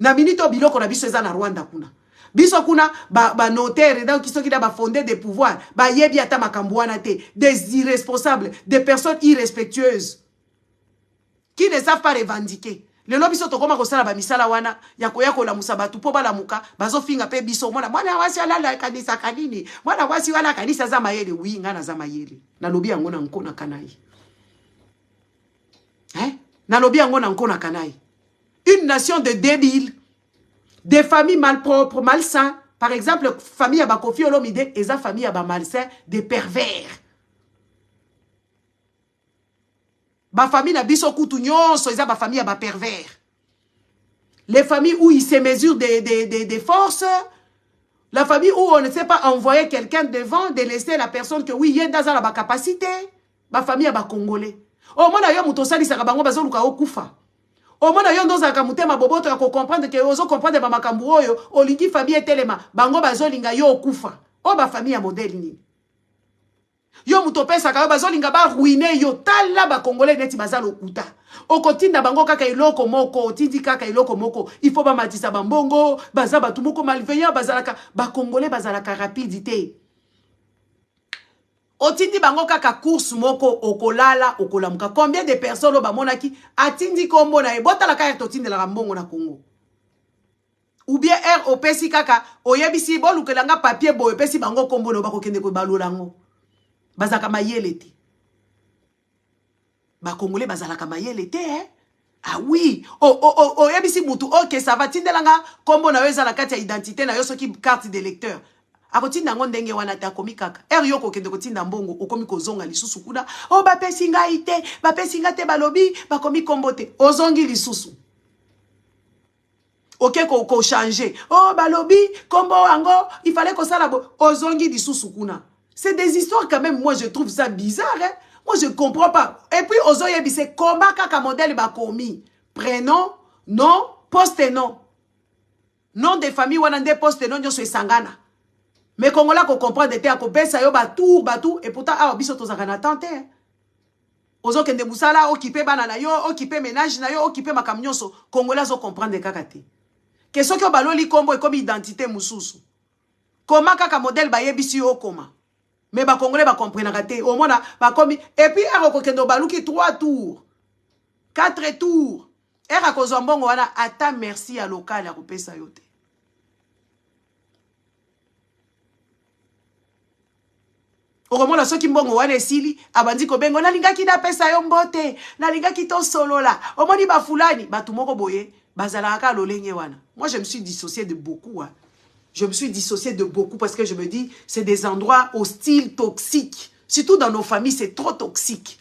Na minito biloko na biso eza na Rwanda kuna. Biso kuna ba notaire donc qui sont qui ba fondé des pouvoirs, ba yebi ata makambo wana te, des irresponsables, des personnes irrespectueuses qui ne savent pas revendiquer. Le lobi soto koma kosala ba misala wana ya koyako la musabatu po bala muka bazo finga pe biso mwana wasi ala kanisa kanini mwana wasi wala kanisa za mayele wi ngana za mayele na lobi yango na nkona kanai na lobi yango na nkona kanai. Une nation de débiles, des familles malpropres, malsains. Par exemple, famille à Kofi Olomide et sa famille à malsains, des pervers. Ma famille n'a biso koutounion, so ma famille à pervers. Les familles où ils se mesurent des forces, la famille où on ne sait pas envoyer quelqu'un devant, de laisser la personne que oui, il y a dans la capacité, ma famille à Congolais. Oh, moi, d'ailleurs, moutosali, ça va bango bazoluka okufa. Au moins yon doza kamutema boboto ya ko comprendre que ozo comprendre ba makambu oyo olingi famille telema bango bazolinga yo okufa o ba famille ya modèle ni yo mutopesa ka bazolinga ba ruiner yo tala ba congolais neti bazalo kuta okotinda bango kaka iloko moko otindi kaka iloko moko il faut ba matisa bambongo baza batu moko malveillant bazalaka ba congolais bazalaka rapidité. Otindi bango kaka course moko okolala okolamuka. Combien de personnes o bamonaki atindi kombo na ebota la kaya totindi la mbongo na Congo. Ou bien opesi kaka oyebisi bolukelanga papier bo opesi bango kombo no bakokende ko balolango. Bazaka mayele te. Ba congolais bazalaka mayele te Ah oui, oyebisi mutu OK ça va tindelanga kombo na weza la carte ya identité na yo soki carte de lecteur. Akotinda ngondenge wana ta komi kaka. Yoko kende kotinda mbongo okomi kozonga lisusu kuna. Oh ba pesinga ite, ba pesinga te balobi, ba komi kombote. Ozongi lisusu. OK ko changer. Oh balobi, kombo ango, il fallait ko sala bo. Ozongi lisusu kuna. C'est des histoires quand même, moi je trouve ça bizarre hein. Moi je comprends pas. Et puis ozoyebi c'est combat kaka modèle ba komi. Prénom, nom, poste nom. Nom de famille wana nde poste nom nyoso esangana. Mais Congolais qu'on comprend de terre qu'on pèse yo batou et pourtant ah biso tozaka na tante ozo kende musala occupé banana yo occupé ménage na yo occupé makamnyonso Congolais zo comprendre de kakate que ce que baloli kombo et comme identité mususu comment kaka modèle ba yebisi yo koma mais ba Congolais ba comprendre kate au moins ba comme et puis ko kendo baluki 3 tours 4 tours era ko zombongo wana ata merci à local ya kopesa yo te. Oromona soki mbongo wana esili abandi ko bengo na linga ki na pesa yo mbote na linga ki to solola omoni ba fulani batu moko boye bazalaka lolenge wana. Moi je me suis dissocié de beaucoup hein. Je me suis dissocié de beaucoup parce que je me dis c'est des endroits hostiles, toxiques. Surtout dans nos familles, c'est trop toxique.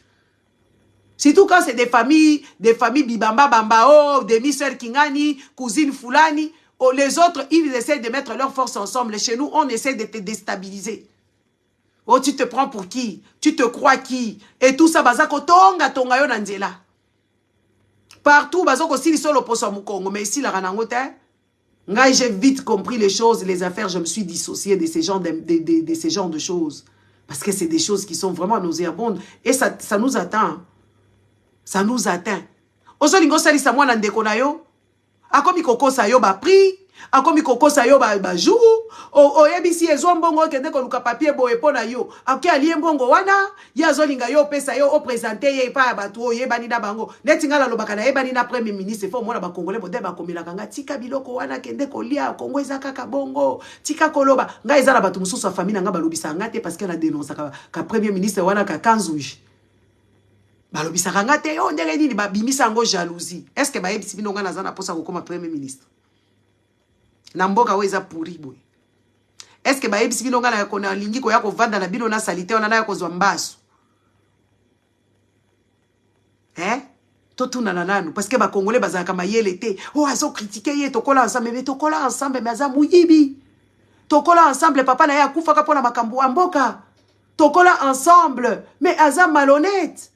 Surtout quand c'est des familles bibamba bamba oh, demi-sœurs kingani, cousines fulani, oh, les autres ils essaient de mettre leurs forces ensemble. Chez nous on essaie de te déstabiliser. Oh, tu te prends pour qui? Tu te crois qui? Et tout ça, bazako tonga tonga yo nanzela. Partout, bazo ko sili solo poso mu Congo, mais ici la ranangote. Nga j'ai vite compris les choses, les affaires, je me suis dissocié de ces genres de ces genres de choses. Parce que c'est des choses qui sont vraiment nauséabondes. Et ça nous atteint. Ça nous atteint. Ozo lingo sali sa mwana ndeko na yo. Akomi koko sa yo ba prix. Akomi koko sa yo ba jour. O yebisi ezo mbongo kende ko luka papier boye pona yo. Aké ali mbongo wana. Ya zo linga yo pesa yo o présenter ye pa batu o yebani na bango. Neti ngala lobaka na yebani na premier ministre fo mona ba congolais bodé ba komela kanga tika biloko wana kende ko lia Kongo ezaka ka bongo. Tika koloba. Nga ezala batu mususu famille nga balobisa ngate parce qu'elle a dénoncé ka premier ministre wana ka kanzuji. Balobisa ngate yo ndenge nini ba bimisa ngo jalousie. Est-ce que ba yebisi bino nga nazana posa ko koma premier ministre? Na mboka weza pourri boy. Est-ce que ba yebisi bino nga na kona lingi ko yako vanda na bino na salite ona na yako zwa mbasu? Totuna na nanu parce que ba congolais bazaka mayele te. Oh azo critiquer ye tokola ensemble mais tokola ensemble mais aza muyibi. Tokola ensemble papa na ya kufa ka pona makambo ya mboka. Tokola ensemble mais aza malhonnête.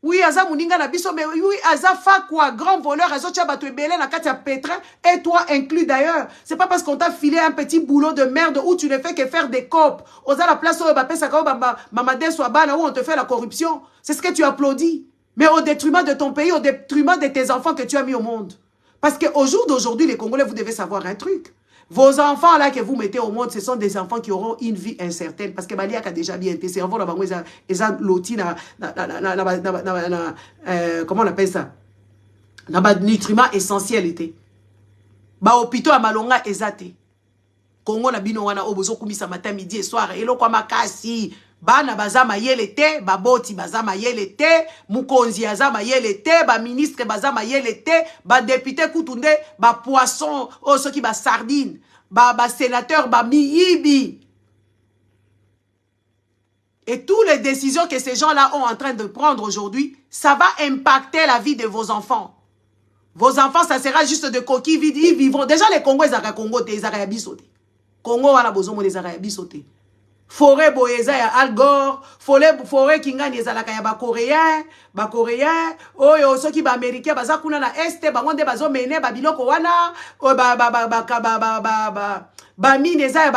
Oui, aza muninga na biso, mais oui, aza fa quoi, grand voleur, azo tia bato ebele na kati ya pétrin, et toi inclus d'ailleurs. C'est pas parce qu'on t'a filé un petit boulot de merde où tu ne fais que faire des copes. Oza la place où Mbappé Sakao Mamade Swabana où on te fait la corruption. C'est ce que tu applaudis. Mais au détriment de ton pays, au détriment de tes enfants que tu as mis au monde. Parce qu'au jour d'aujourd'hui, les Congolais, vous devez savoir un truc. Vos enfants là que vous mettez au monde, ce sont des enfants qui auront une vie incertaine. Parce que Baliak a déjà bien été. C'est un bon loti comment on appelle ça? Dans nutriments essentiels été. Ba hôpitaux à Malonga ezate. Congo na bino wana obozo kumisa matin midi et soir. Elo kwa makasi. Bana bazama yele te, baboti bazama yele te, mukonzi azama yele te, ba ministre bazama yele te, ba député kutunde, ba poisson, oh ceux qui ba sardine, ba sénateur ba miyibi. Et toutes les décisions que ces gens-là ont en train de prendre aujourd'hui, ça va impacter la vie de vos enfants. Vos enfants, ça sera juste de coquilles vides, ils vivront. Déjà les Congolais, ils ont Congo, ils ont bisoté. Congo, wana bozomo, ils ont bisoté. Forêt boyeza ya Al Gore, forêt kingani ezalaka ya ba coréen, oyo soki ba américain baza kuna na este ba ngonde bazo mene ba biloko wana, o ba mine eza ya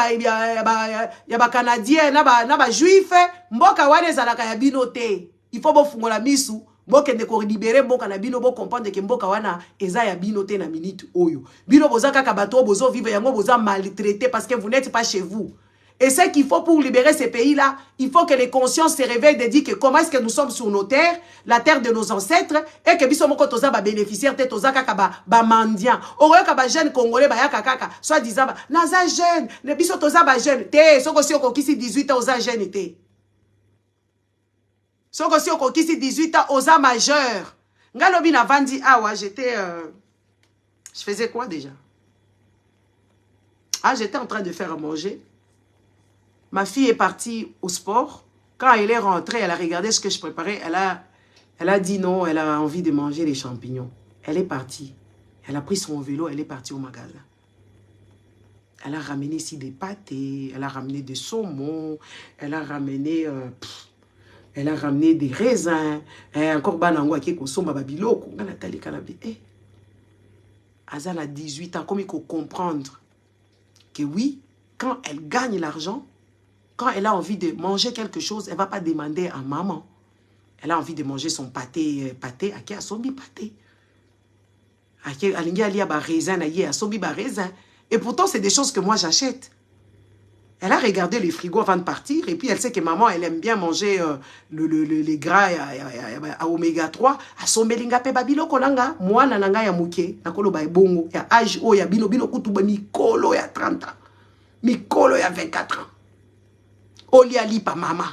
ba canadien na ba juif, mboka wana ezalaka ya bino te. Il faut bo fungola misu, mboka de ko libérer mboka na bino bo comprendre que mboka wana eza ya bino te na minute oyo. Bino boza kaka bato bozo vivre yango boza maltraité parce que vous n'êtes pas chez vous. Et c'est qu'il faut pour libérer ces pays-là, il faut que les consciences se réveillent de dire que comment est-ce que nous sommes sur nos terres, la terre de nos ancêtres, et que biso moko toza ba bénéficiaire te toza kaka ba mendiant. Oyo ka ba jeune congolais ba yaka kaka, soit disant ba naza jeune, ne biso toza ba jeune te, soko si okokisi 18 ans oza jeune te. Soko si okokisi 18 ans oza majeur. Ngalobi na vandi awa, j'étais je faisais quoi déjà? Ah, j'étais en train de faire à manger. Ma fille est partie au sport. Quand elle est rentrée, elle a regardé ce que je préparais. Elle a dit non, elle a envie de manger les champignons. Elle est partie. Elle a pris son vélo, elle est partie au magasin. Elle a ramené ici des pâtés, elle a ramené des saumons, elle a ramené des raisins. Encore banangwa qui consomme babiloko. Nathalie Kanabi. Azan a 18 ans. Comme il faut comprendre que oui, quand elle gagne l'argent, quand elle a envie de manger quelque chose, elle ne va pas demander à maman. Elle a envie de manger son pâté, à qui a son pâté. À qui a raisin, à son raisin. Et pourtant, c'est des choses que moi j'achète. Elle a regardé les frigos avant de partir, et puis elle sait que maman, elle aime bien manger les gras à oméga 3. À son melinga pe babilo kolanga, moi nananga ya muke, nakolo ba bongo, ya âge o ya bino kutuba mikolo ya 30 ans. Mikolo ya 24 ans. Olia lipa mama.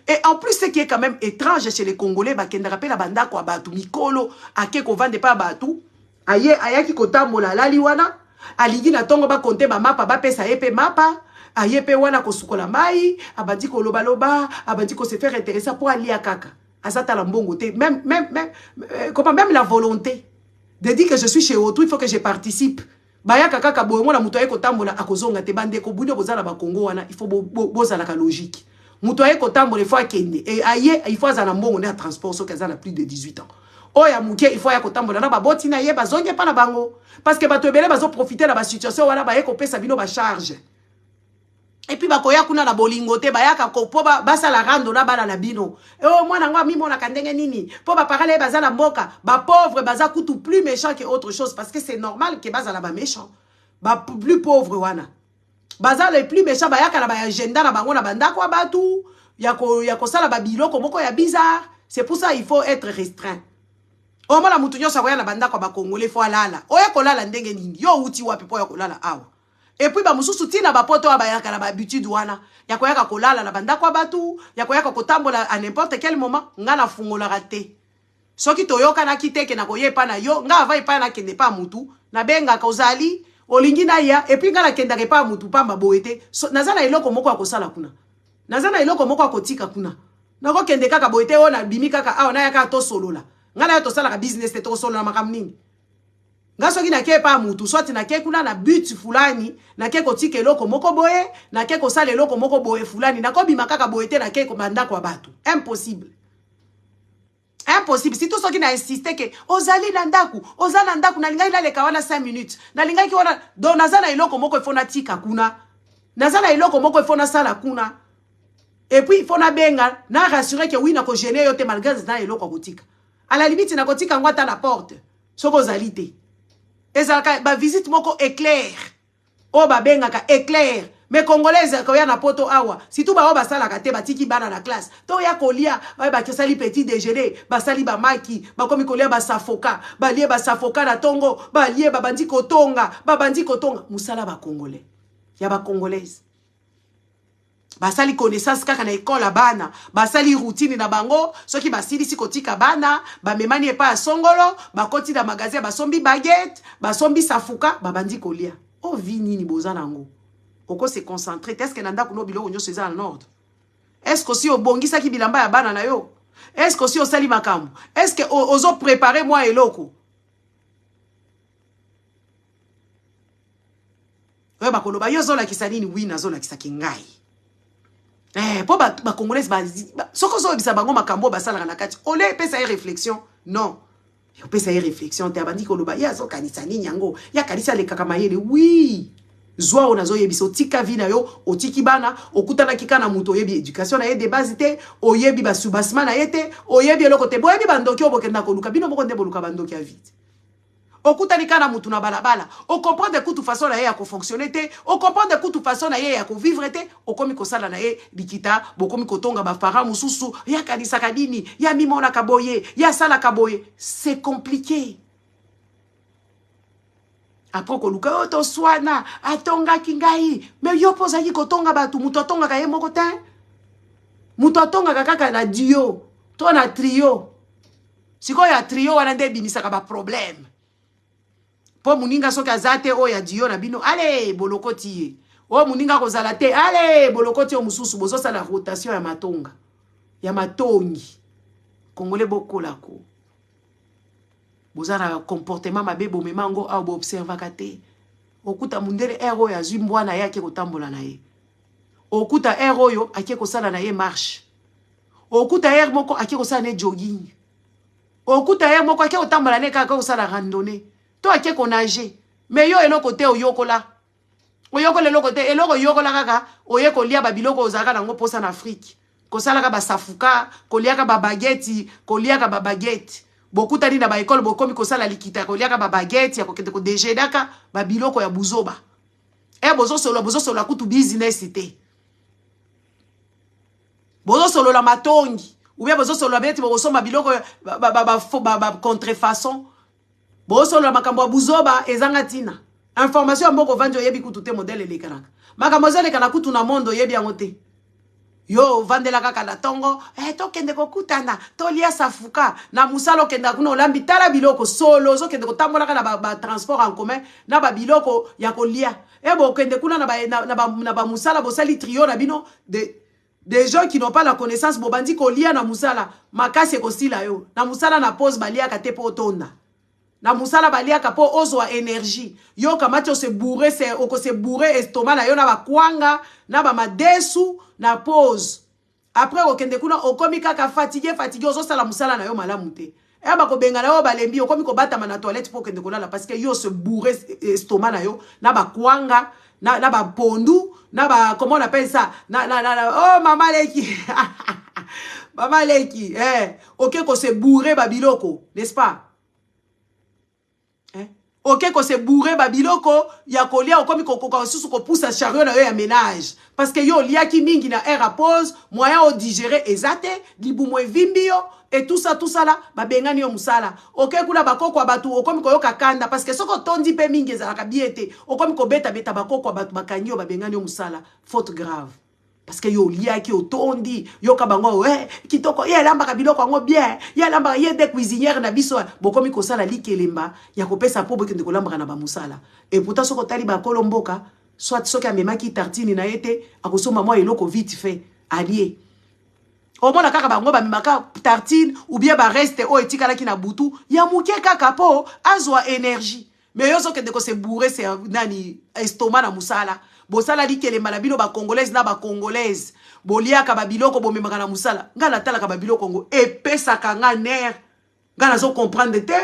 Et en plus, ce qui est quand même étrange chez les Congolais, bah, kenda rappelle la banda kwa batu mikolo, ake ko vende pa batu, ayaki kota mola laliwana, aligi na tongo ba konte ba mapa ba pesa yepe mapa, ayepe wana ko sukola mai, abadi ko loba loba, abadi ko se faire intéresser pour alia kaka. Azata la mbongo te, même la volonté de dire que je suis chez autrui, il faut que je participe. Baya kaka kaboyemo la mutoye kotambola akozonga te bande ko buno bozala ba Congo wana il faut bozala ka logique mutoye kotambola il faut akende et aye il faut azana mbongo na transport so kazana plus de 18 ans oya muke il faut ya kotambola na baboti na ye bazonge pa na bango parce que bato ebele bazo profiter na ba situation wana ba ye ko pesa bino ba charge et puis bakoya kuna na bolingo te bayaka ko po basa la rando na bana na bino oh mwana ngwa mimi mona kandenge nini po ba parale baza na mboka ba pauvre baza kutu plus méchant que autre chose parce que c'est normal que baza la ba méchant ba plus pauvre wana baza les plus méchants bayaka na ba agenda na bango na bandako batu yako sala ba biloko moko ya bizarre c'est pour ça il faut être restreint. O mona mutu nyosa koya na bandako ba Congolais fo alala oya kolala ndenge nini yo uti wapi po ya kolala awa et puis ba mususu tina ba poto abayaka na ba habitude wana ya koyaka kolala na bandako batu ya koyaka kotambola à n'importe quel moment nga na fungola raté soki toyoka na kiteke na koyepa na yo nga va ipa na kende pa mutu na benga kozali olingi na ya et puis nga na kenda pa mutu pamba boete nazana eloko moko akosala kuna nazana eloko moko akotika kuna nako kende kaka boete ona bimi kaka awa na yaka to solola nga na to sala ka business te to solola makam nini nga soki na ke pa mutu soit na ke kuna na but fulani na ke kotika eloko moko boye na ke kosala eloko moko boye fulani na ko bima kaka boete na ke ko bandako wa batu impossible. Impossible. Si tout ce qui n'a insisté que ozali nandaku na lingai na leka wana 5 minutes. Na lingai ki wana do nazana iloko moko ifona tika kuna. Nazana iloko moko ifona sala kuna. Et puis ifona benga na rassurer que oui na ko gêner yote malgré na iloko kotika. À la limite na kotika ngwata na porte. Soko ozali te. Ezalaka ba visite moko éclair. O ba benga ka éclair. Mais Congolais ko ya na poto awa si tout ba o basala kate batiki bana na classe to ya kolia ba kesali petit déjeuner basali ba maki ba komi kolia ba safoka ba lie ba safoka na tongo ba lie ba bandi kotonga musala ba Congolais ya ba Congolaise basali connaissance kaka na école bana basali routine na bango soki basili si kotika bana ba memani pa songolo ba koti na magasin ba sombi baguette ba sombi safoka ba bandi kolia o vini ni bozana ngo oko se concentrer est-ce que nanda kuno biloko nyo seza en ordre est-ce que si obongisa ki bilamba ya bana na yo est-ce que si osali makambo est-ce que ozo préparer moi eloko we bakolo ba yo zola kisanini wi na zola kisaki ngai po ba congolais ba soko zo bisa bango makambo ba sala na kati ole pesa réflexion non yo pesa réflexion te abandi koloba ya zo kanisa nini yango ya kanisa le kaka mayele oui Zwa onazo yebi tika vina yo otiki bana okutana kika na muto yebi education na ye de base te oyebi ba subasma na yete oyebi eloko te boyebi bandoki obokenda koluka bino moko nde boluka bandoki ya vite okutani kana mutu na balabala o comprendre kutu façon na ye ya ko fonctionner te o comprendre kutu façon na ye ya ko vivre te okomi kosala na ye bikita bokomi kotonga ba fara mususu ya kanisa kadini ya mimona kaboye ya sala kaboye c'est compliqué. Après ko luka to swana atonga kingai me yo poza yi kotonga batu muto tonga ka ye moko te muto tonga kaka na duo to na trio siko ya trio wana nde bimisaka ba problème po muninga soki azate o ya duo na bino allez bolokoti o muninga kozala te allez bolokoti o mususu bozo sala rotation ya matonga ya matongi Congolais bokola ko bozana comportement mabe bomemango au bo observa kate okuta mundele ero ya zimbwana yake kotambola na ye okuta ero yo ake kosala na ye marche okuta ero moko ake kosala ne jogging okuta ero moko ake kotambola ne kaka kosala randonnée to ake konager mais yo eloko te oyokola eloko te eloko yokola kaka oye kolia ba biloko ozaka nango posa na Afrique kosala ka ba safuka koliaka ba baguette koliaka ba baguette beaucoup tani na ba école bokomi kosala likita koliaka ba baguette ya kokende ko déjeunaka ba biloko ya buzoba bozo solo kutu business te bozo solo la matongi ou bien bozo solo beti bozo soma biloko ba contrefaçon bozo solo makambo ya buzoba ezanga tina information mboko vanjo yebi kutu te modèle lekanaka makambo zele kana kutu na mondo yebi yango te yo vandela kaka na tongo to kende ko kutana to lia safuka na musalo kenda kuno lambi tala biloko solo zo kende ko tambola kana ba transport en commun na ba biloko ya kolia bo kende kuna na ba musala bo sali trio na bino des gens qui n'ont pas la connaissance bo bandi ko lia na musala makase ko sila yo na musala na pause balia ka te po tonda na musala balia ka po ozwa énergie yo kamati se bourrer estomac na yo na ba kwanga na ba madesu na pause après okende kuna okomi kaka fatigué ozo sala musala na yo malamu te Et bako benga na yo balembi okomi ko bata na toilette pour que ne kolala parce que yo se bourré estomac na yo na ba kwanga na ba pondu na ba comment on appelle ça oh mama leki mama leki OK ko se bourré babiloko n'est-ce pas OK ko se bourré babiloko ya kolia okomi ko susu ko poussa chariot na yo ya ménage parce que yo lia ki mingi na air à pause moyen o digérer ezate libumo evimbio et tout ça là babengani yo musala OK kuna bakoko batu okomi ko yoka kanda parce que soko tondi pe mingi za ka biete okomi ko beta bakoko batu bakanyo babengani yo musala faute grave parce que yo lia ki otondi yo ka bango kitoko ye lamba ka biloko ngo bien ye lamba ye de cuisinière na biso bokomi ko sala likelemba ya ko pesa po bokende ko lamba na ba musala et pourtant soko tali ba kolomboka soit soki amemaki tartine na yete akosoma moi eloko vite fait allié au moins kaka bango ba mimaka tartine ou bien ba reste o etikala ki na butu ya muke kaka po azwa énergie mais yo so kende ko se bourrer c'est nani estomac na musala bosala likelemba na bino ba congolaise na ba congolaise boliaka ba biloko bomemaka na musala ngala talaka ba biloko ngo epesaka nga ner ngala zo comprendre te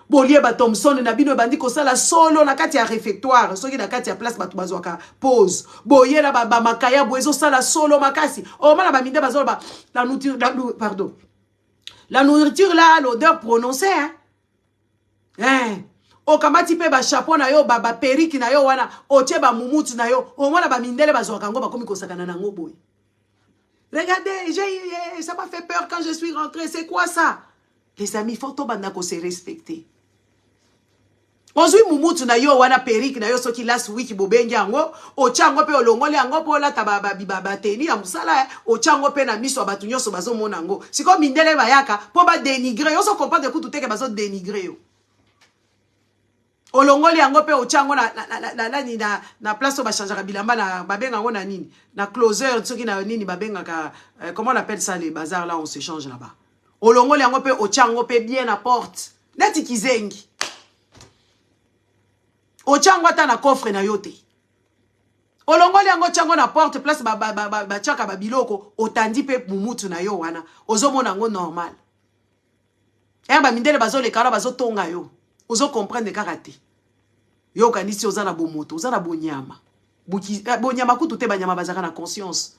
bolie ba Thomson na bino bandi ko sala solo na kati ya réfectoire soki na kati ya place batu bazwaka pause boye na ba makaya boezo sala solo makasi o mana ba minde bazo ba la nourriture pardon la nourriture là l'odeur prononcée o kamati pe ba chapeau na yo ba periki na yo wana o tie ba mumutu na yo o mwana ba mindele bazwaka ngo ba komi ko sakana na ngo boy. Regardez, ça m'a fait peur quand je suis rentré. C'est quoi ça? Les amis, faut to banda ko se respecter. Ozui mumutu na yo wana periki na yo soki last week bobengi ango o chango pe olongole ango po la tababa bibaba teni ya musala o chango pe na miso abatu nyoso bazo mona ngo. Siko mindele bayaka po ba dénigrer yo so comprendre que tout teke bazo dénigrer yo. Olongoli yango pe ochango na place ba changeaka bilamba na babenga ngo na nini na closer soki na nini babenga ka comment on appelle ça les bazars là on se change là-bas olongoli yango pe ochango pe bien à porte neti kizengi ochango ata na coffre na yote olongoli yango chango na porte place ba chaka ba biloko otandi pe mumutu na yo wana ozomona ngo normal ba mindele bazo le kala bazo tonga yo ozo comprendre karaté yo kanisi ozana bomoto ozana bonyama bonyama kutu te banyama bazaka na conscience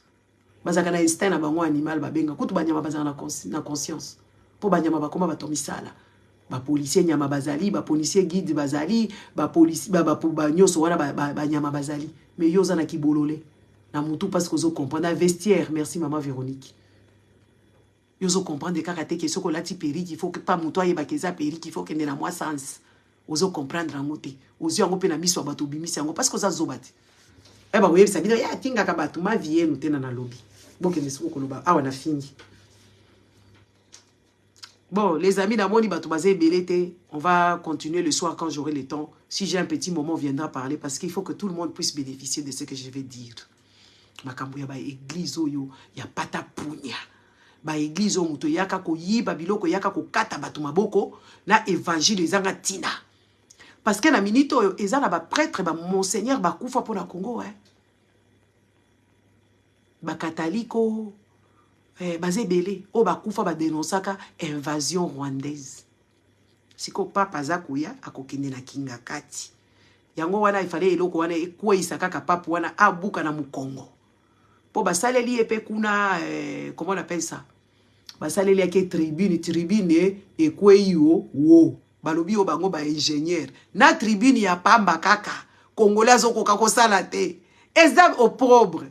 bazaka na instinct na bango animal babenga kutu banyama bazaka na conscience po banyama bakoma batomisala ba policier nyama bazali ba policier guide bazali ba policier ba nyoso wana banyama bazali mais yo ozana kibolole na mutu parce que ozo comprendre vestiaire merci maman Véronique yo ozo comprendre karaté que soko lati periki il faut que pas mutu ayeba keza periki il faut que na moi sens ozo comprendre en moté ozo yango pe na miso bato bimisi yango parce que oza zobati ba oui ça bino ya tinga ka bato ma vie nous tena na lobby boke nesuko koloba awa na fini. Bon les amis na moni bato bazé belete on va continuer le soir quand j'aurai le temps si j'ai un petit moment on viendra parler parce qu'il faut que tout le monde puisse bénéficier de ce que je vais dire makambo ya ba église oyo ya pata punya ba église o muto yaka ko yiba biloko yaka ko kata bato maboko na évangile ezanga tina. Parce que na minute oyo eza na ba prêtre ba monseigneur ba kufa pour na Congo ba kataliko bazé belé o ba kufa ba dénonçaka invasion rwandaise. Siko papa zakuya akokende na kinga kati. Yango wana ifale eloko wana ekwisa kaka papa wana abuka na mukongo. Po basaleli epe kuna comment on appelle ça? Basaleli yake tribune ekweyo wo. Balobi o bango ba ingénieur na tribune ya pamba kaka congolais azokoka kosala te eza opprobre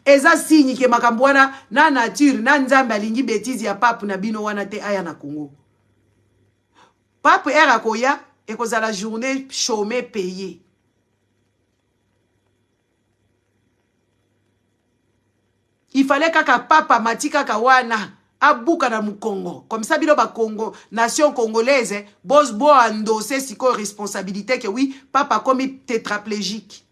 eza signe ke makambo wana na nature na nzambe alingi bêtise ya pape na bino wana te aya na Congo pape era koya ekozala journée chômé payé il fallait kaka papa matika kawana abuka na mukongo comme ça bino ba Congo nation congolaise boss bo endosser siko responsabilité que oui papa comme tétraplégique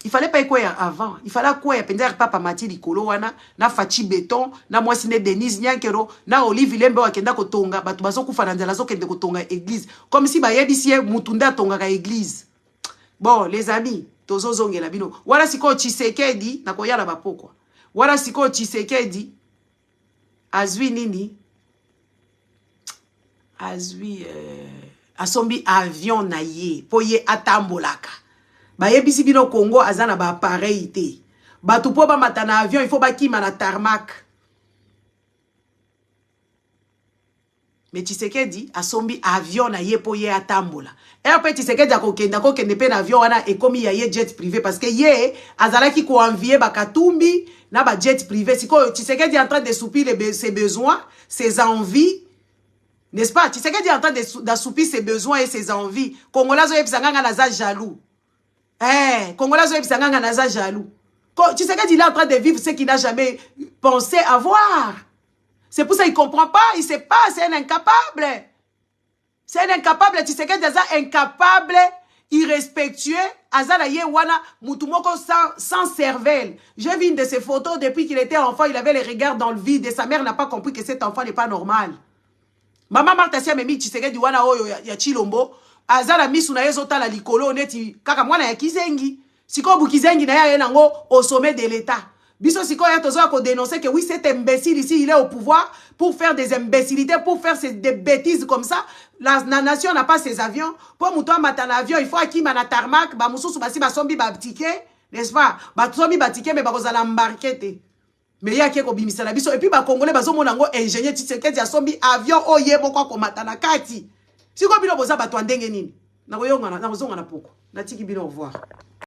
il fallait pas quoi avant il fallait quoi pender papa mati likolo wana na fachi béton na mwasi ne Denise Nyankero na Olive Lembe wakenda kotonga batu bazo kufa na nzela zo kende kotonga église comme si ba yebisie mutunda tonga ka église. Bon les amis tozo zongela bino wala siko Tshisekedi na koyala bapokwa wala siko Tshisekedi azwi nini azwi asombi avion na ye po ye atambolaka bayebisi bino Congo azana ba appareil te batu po ba matana avion il faut bakima na tarmac mais Tshisekedi asombi avion na ye po ye atambola et après Tshisekedi akokenda pe na avion wana ekomi ya ye jet privé parce que ye azalaki ko envier bakatumbi na ba jet privé siko Tshisekedi est en train de soupir ses besoins ses envies. N'est-ce pas? Tshisekedi est en train d'assoupir ses besoins et ses envies. Congolais zo yebisanga naza jaloux. Congolais zo yebisanga naza jaloux. Tshisekedi il est en train de vivre ce qu'il n'a jamais pensé avoir. C'est pour ça qu'il ne comprend pas, il ne sait pas, c'est un incapable. C'est un incapable, Tshisekedi est incapable, irrespectueux, azala ye wana mutumoko sans cervelle. J'ai vu une de ses photos depuis qu'il était enfant, il avait les regards dans le vide et sa mère n'a pas compris que cet enfant n'est pas normal. Maman Martha Sia memi Tshisekedi wana oyo ya Chilombo azala misu na yezo tala likolo neti kaka mwana ya Kizengi siko bukizengi na ya nango au sommet de l'état biso siko ya tozo ko dénoncer que oui cet imbécile ici il est au pouvoir pour faire des imbécilités pour faire des bêtises comme ça la nation n'a pas ses avions pour muto matana avion il faut akima na tarmac ba mususu basi basombi ba ticket n'est-ce pas ba sombi ba ticket mais ba kozala embarquer mais il y a qui bimisa na biso et puis ba congolais bazo monango ingénieur Tshisekedi asombi avion oyebo kwa komata na kati siko bino boza bato ndenge nini na koyonga na kozonga na poko na tiki bino au revoir.